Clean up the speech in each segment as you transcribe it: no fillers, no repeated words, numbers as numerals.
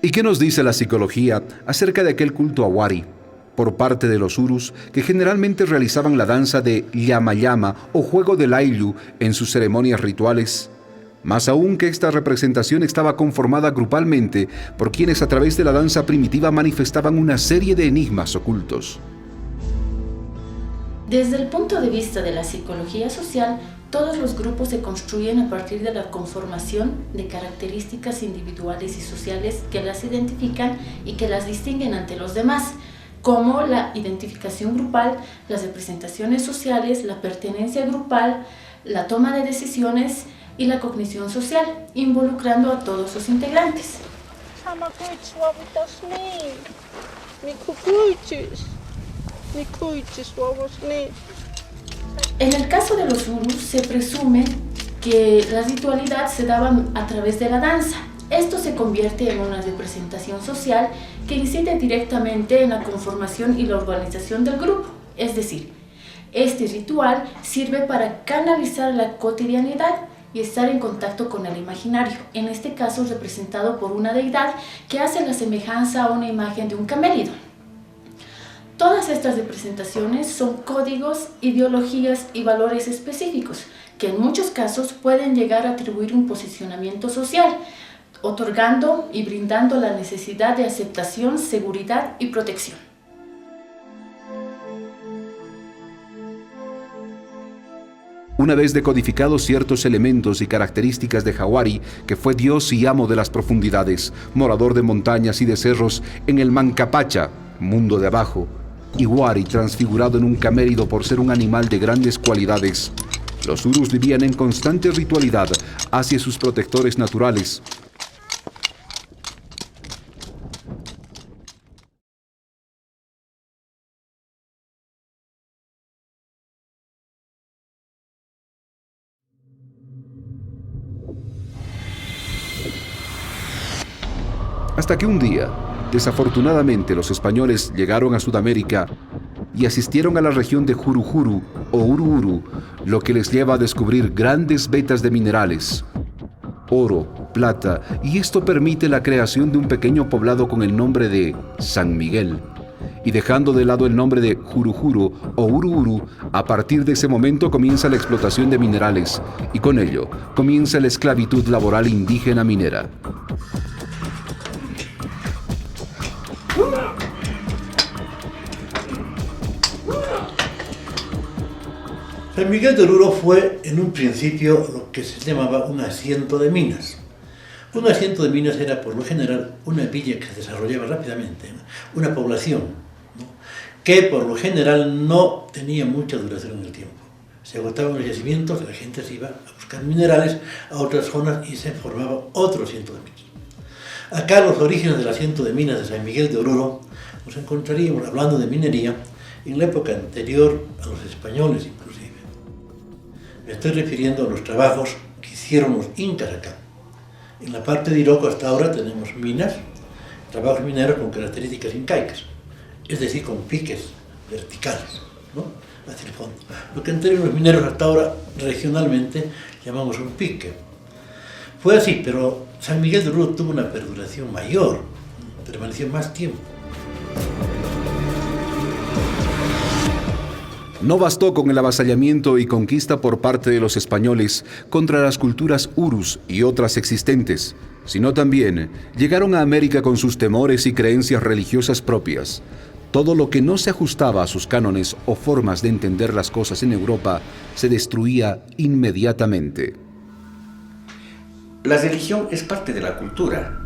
¿Y qué nos dice la psicología acerca de aquel culto a Wari por parte de los urus que generalmente realizaban la danza de llama llama o juego del ayllu en sus ceremonias rituales? Más aún que esta representación estaba conformada grupalmente por quienes a través de la danza primitiva manifestaban una serie de enigmas ocultos. Desde el punto de vista de la psicología social, todos los grupos se construyen a partir de la conformación de características individuales y sociales que las identifican y que las distinguen ante los demás, como la identificación grupal, las representaciones sociales, la pertenencia grupal, la toma de decisiones y la cognición social, involucrando a todos sus integrantes. En el caso de los urus se presume que la ritualidad se daba a través de la danza. Esto se convierte en una representación social que incide directamente en la conformación y la organización del grupo. Es decir, este ritual sirve para canalizar la cotidianidad y estar en contacto con el imaginario, en este caso representado por una deidad que hace la semejanza a una imagen de un camélido. Todas estas representaciones son códigos, ideologías y valores específicos que en muchos casos pueden llegar a atribuir un posicionamiento social, otorgando y brindando la necesidad de aceptación, seguridad y protección. Una vez decodificados ciertos elementos y características de Jawari, que fue dios y amo de las profundidades, morador de montañas y de cerros en el Mancapacha, mundo de abajo, y Wari transfigurado en un camérido por ser un animal de grandes cualidades, los urus vivían en constante ritualidad hacia sus protectores naturales. Hasta que un día, desafortunadamente, los españoles llegaron a Sudamérica y asistieron a la región de Jurujuru o Ururu, lo que les lleva a descubrir grandes vetas de minerales, oro, plata, y esto permite la creación de un pequeño poblado con el nombre de San Miguel. Y dejando de lado el nombre de Jurujuru o Ururu, a partir de ese momento comienza la explotación de minerales y con ello comienza la esclavitud laboral indígena minera. San Miguel de Oruro fue en un principio lo que se llamaba un asiento de minas. Un asiento de minas era por lo general una villa que se desarrollaba rápidamente, una población, ¿no?, que por lo general no tenía mucha duración en el tiempo. Se agotaban los yacimientos, la gente se iba a buscar minerales a otras zonas y se formaba otro asiento de minas. Acá los orígenes del asiento de minas de San Miguel de Oruro nos encontraríamos hablando de minería en la época anterior a los españoles inclusive. Me estoy refiriendo a los trabajos que hicieron los incas acá. En la parte de Iroko hasta ahora tenemos minas, trabajos mineros con características incaicas, es decir, con piques verticales, ¿no?, hacia el fondo. Lo que en términos mineros hasta ahora regionalmente llamamos un pique. Fue así, pero San Miguel de Oruro tuvo una perduración mayor, permaneció más tiempo. No bastó con el avasallamiento y conquista por parte de los españoles contra las culturas urus y otras existentes, sino también llegaron a América con sus temores y creencias religiosas propias. Todo lo que no se ajustaba a sus cánones o formas de entender las cosas en Europa se destruía inmediatamente. La religión es parte de la cultura,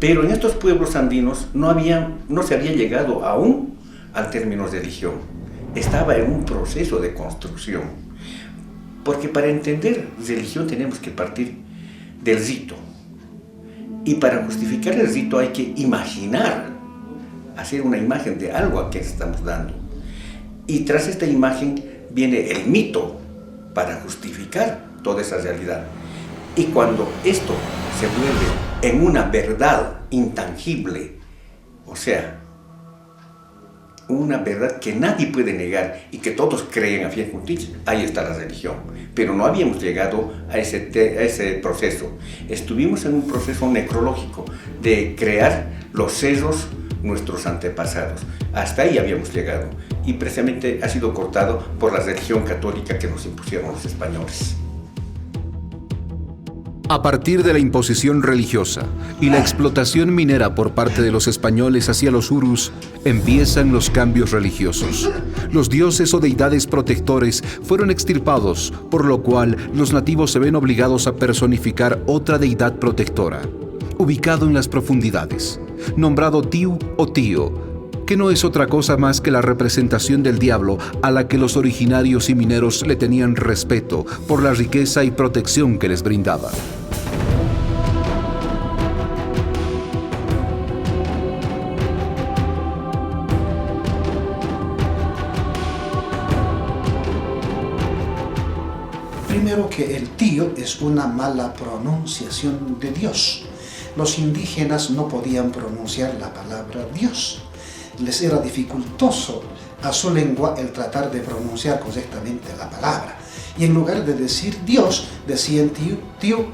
pero en estos pueblos andinos no se había llegado aún al término de religión. Estaba en un proceso de construcción, porque para entender religión tenemos que partir del rito, y para justificar el rito hay que imaginar, hacer una imagen de algo a que estamos dando, y tras esta imagen viene el mito para justificar toda esa realidad. Y cuando esto se vuelve en una verdad intangible, o sea, una verdad que nadie puede negar y que todos creen a fin justicia, ahí está la religión. Pero no habíamos llegado a ese proceso. Estuvimos en un proceso necrológico de crear los cerros nuestros antepasados. Hasta ahí habíamos llegado y precisamente ha sido cortado por la religión católica que nos impusieron los españoles. A partir de la imposición religiosa y la explotación minera por parte de los españoles hacia los urus, empiezan los cambios religiosos. Los dioses o deidades protectores fueron extirpados, por lo cual los nativos se ven obligados a personificar otra deidad protectora, ubicado en las profundidades, nombrado Tiu o Tío, que no es otra cosa más que la representación del diablo a la que los originarios y mineros le tenían respeto por la riqueza y protección que les brindaba. Primero que el tío es una mala pronunciación de Dios. Los indígenas no podían pronunciar la palabra Dios. Les era dificultoso a su lengua el tratar de pronunciar correctamente la palabra. Y en lugar de decir Dios, decían tío.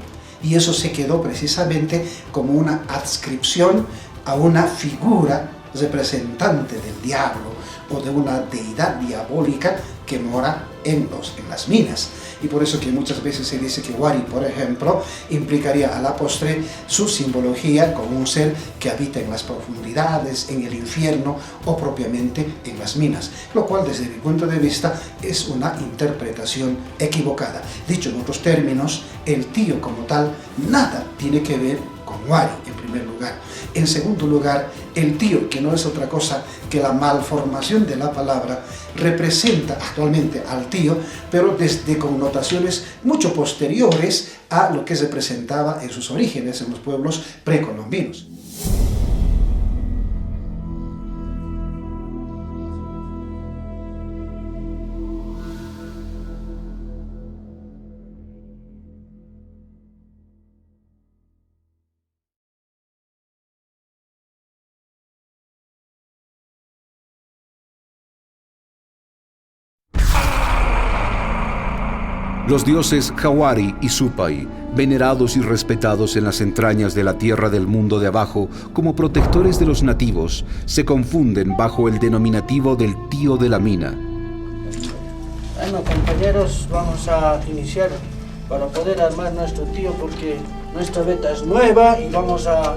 Y eso se quedó precisamente como una adscripción a una figura representante del diablo o de una deidad diabólica que mora en las minas. Y por eso que muchas veces se dice que Wari, por ejemplo, implicaría a la postre su simbología como un ser que habita en las profundidades, en el infierno o propiamente en las minas, lo cual desde mi punto de vista es una interpretación equivocada. Dicho en otros términos, el tío como tal nada tiene que ver con Wari en primer lugar. En segundo lugar, el tío, que no es otra cosa que la malformación de la palabra, representa actualmente al tío, pero desde connotaciones mucho posteriores a lo que se representaba en sus orígenes en los pueblos precolombinos. Los dioses Jawari y Supai, venerados y respetados en las entrañas de la tierra del mundo de abajo como protectores de los nativos, se confunden bajo el denominativo del tío de la mina. Bueno, compañeros, vamos a iniciar para poder armar nuestro tío porque nuestra beta es nueva y vamos a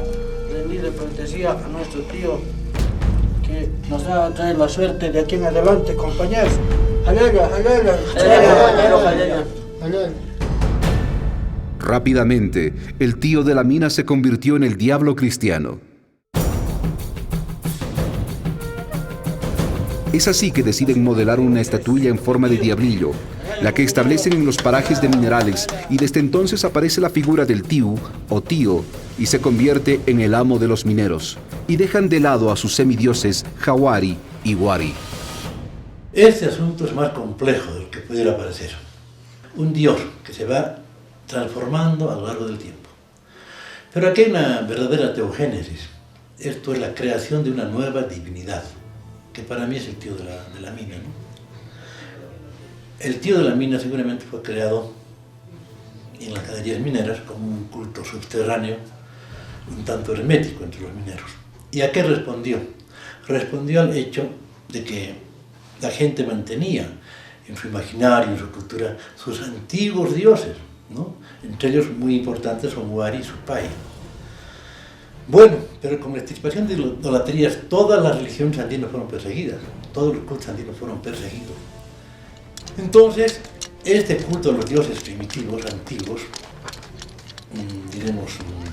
rendirle pleitesía a nuestro tío que nos va a traer la suerte de aquí en adelante, compañeros. Rápidamente, el tío de la mina se convirtió en el diablo cristiano. Es así que deciden modelar una estatuilla en forma de diablillo, la que establecen en los parajes de minerales, y desde entonces aparece la figura del Tiu o Tío y se convierte en el amo de los mineros, y dejan de lado a sus semidioses Jawari y Wari. Este asunto es más complejo de lo que pudiera parecer. Un dios que se va transformando a lo largo del tiempo. Pero aquí hay una verdadera teogénesis. Esto es la creación de una nueva divinidad, que para mí es el tío de la mina, ¿no? El tío de la mina seguramente fue creado en las galerías mineras como un culto subterráneo, un tanto hermético entre los mineros. ¿Y a qué respondió? Respondió al hecho de que la gente mantenía en su imaginario, en su cultura, sus antiguos dioses, ¿no? Entre ellos muy importantes son Wari y Supai. Bueno, pero con la extirpación de idolatrías, todas las religiones andinas fueron perseguidas, todos los cultos andinos fueron perseguidos. Entonces, este culto a los dioses primitivos, antiguos, diremos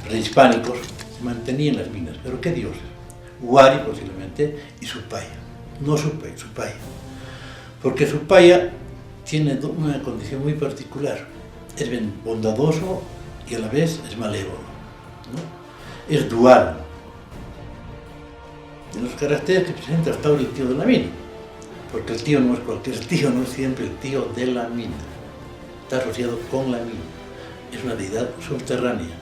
prehispánicos, se mantenía en las minas. ¿Pero qué dioses? Wari posiblemente y Supaya. No Supaya. Porque Supaya tiene una condición muy particular. Es bondadoso y a la vez es malévolo, ¿no? Es dual. De los caracteres que presenta hasta ahora el tío de la mina. Porque el tío no es cualquier tío, no es siempre el tío de la mina. Está asociado con la mina. Es una deidad subterránea.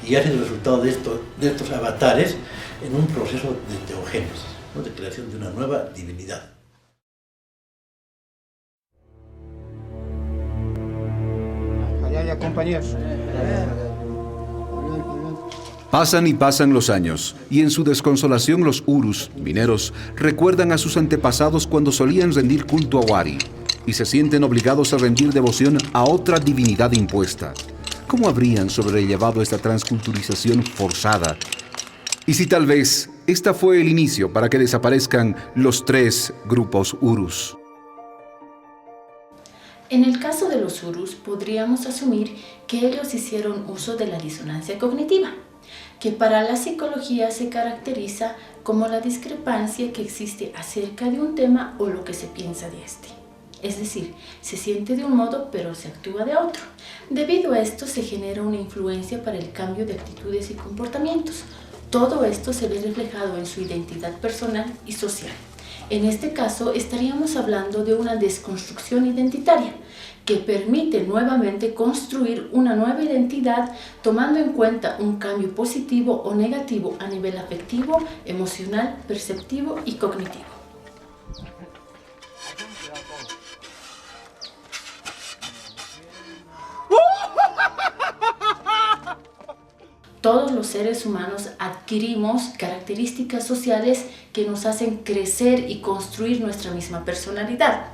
Y ha sido el resultado de estos avatares en un proceso de teogénesis. ¿no?, de creación de una nueva divinidad. Allá, compañeros. Pasan y pasan los años, y en su desconsolación los urus, mineros, recuerdan a sus antepasados cuando solían rendir culto a Wari, y se sienten obligados a rendir devoción a otra divinidad impuesta. ¿Cómo habrían sobrellevado esta transculturización forzada? Y si tal vez esta fue el inicio para que desaparezcan los 3 grupos urus. En el caso de los urus, podríamos asumir que ellos hicieron uso de la disonancia cognitiva, que para la psicología se caracteriza como la discrepancia que existe acerca de un tema o lo que se piensa de este. Es decir, se siente de un modo pero se actúa de otro. Debido a esto se genera una influencia para el cambio de actitudes y comportamientos. Todo esto se ve reflejado en su identidad personal y social. En este caso estaríamos hablando de una desconstrucción identitaria que permite nuevamente construir una nueva identidad tomando en cuenta un cambio positivo o negativo a nivel afectivo, emocional, perceptivo y cognitivo. Todos los seres humanos adquirimos características sociales que nos hacen crecer y construir nuestra misma personalidad.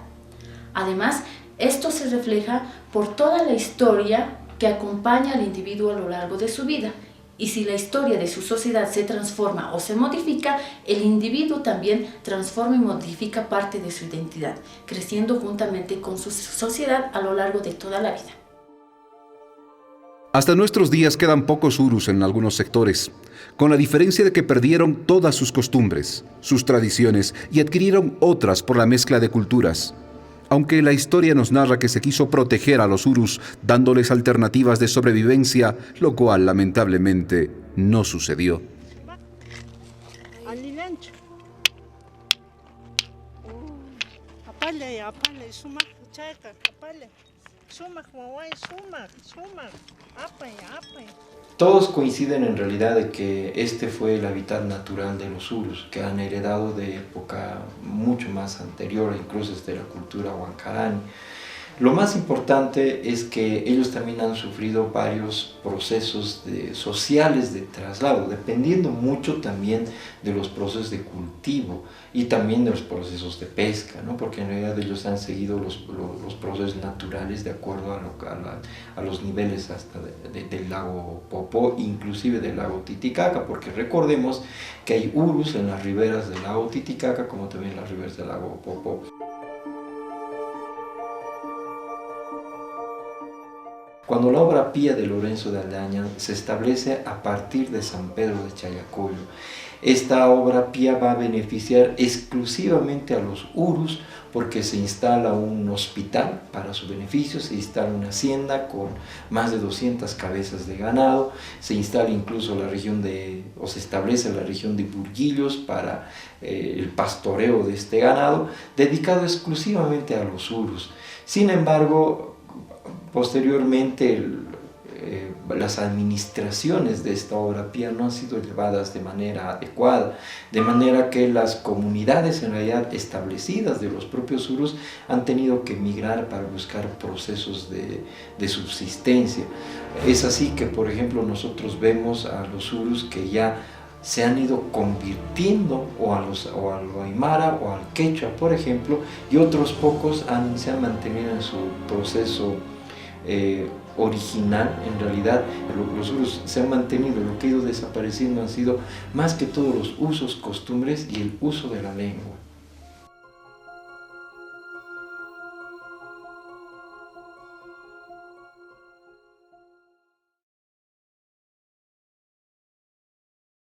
Además, esto se refleja por toda la historia que acompaña al individuo a lo largo de su vida. Y si la historia de su sociedad se transforma o se modifica, el individuo también transforma y modifica parte de su identidad, creciendo juntamente con su sociedad a lo largo de toda la vida. Hasta nuestros días quedan pocos urus en algunos sectores, con la diferencia de que perdieron todas sus costumbres, sus tradiciones y adquirieron otras por la mezcla de culturas. Aunque la historia nos narra que se quiso proteger a los urus dándoles alternativas de sobrevivencia, lo cual lamentablemente no sucedió. Todos coinciden en realidad de que este fue el hábitat natural de los urus, que han heredado de época mucho más anterior, incluso desde la cultura huancarani. Lo más importante es que ellos también han sufrido varios procesos sociales de traslado, dependiendo mucho también de los procesos de cultivo y también de los procesos de pesca, ¿no? Porque en realidad ellos han seguido los procesos naturales de acuerdo a los niveles hasta del lago Popó, inclusive del lago Titicaca, porque recordemos que hay urus en las riberas del lago Titicaca como también en las riberas del lago Popó. Cuando la obra Pía de Lorenzo de Aldaña se establece a partir de San Pedro de Chayacoyo, esta obra Pía va a beneficiar exclusivamente a los urus porque se instala un hospital para su beneficio, se instala una hacienda con más de 200 cabezas de ganado, se instala incluso se establece la región de Burguillos para el pastoreo de este ganado, dedicado exclusivamente a los urus. Sin embargo, posteriormente, las administraciones de esta obra Pía no han sido llevadas de manera adecuada, de manera que las comunidades en realidad establecidas de los propios urus han tenido que migrar para buscar procesos de subsistencia. Es así que, por ejemplo, nosotros vemos a los urus que ya se han ido convirtiendo o a lo aymara o al quechua, por ejemplo, y otros pocos se han mantenido en su proceso original. En realidad los urus se han mantenido, lo que ha ido desapareciendo han sido más que todos los usos, costumbres y el uso de la lengua.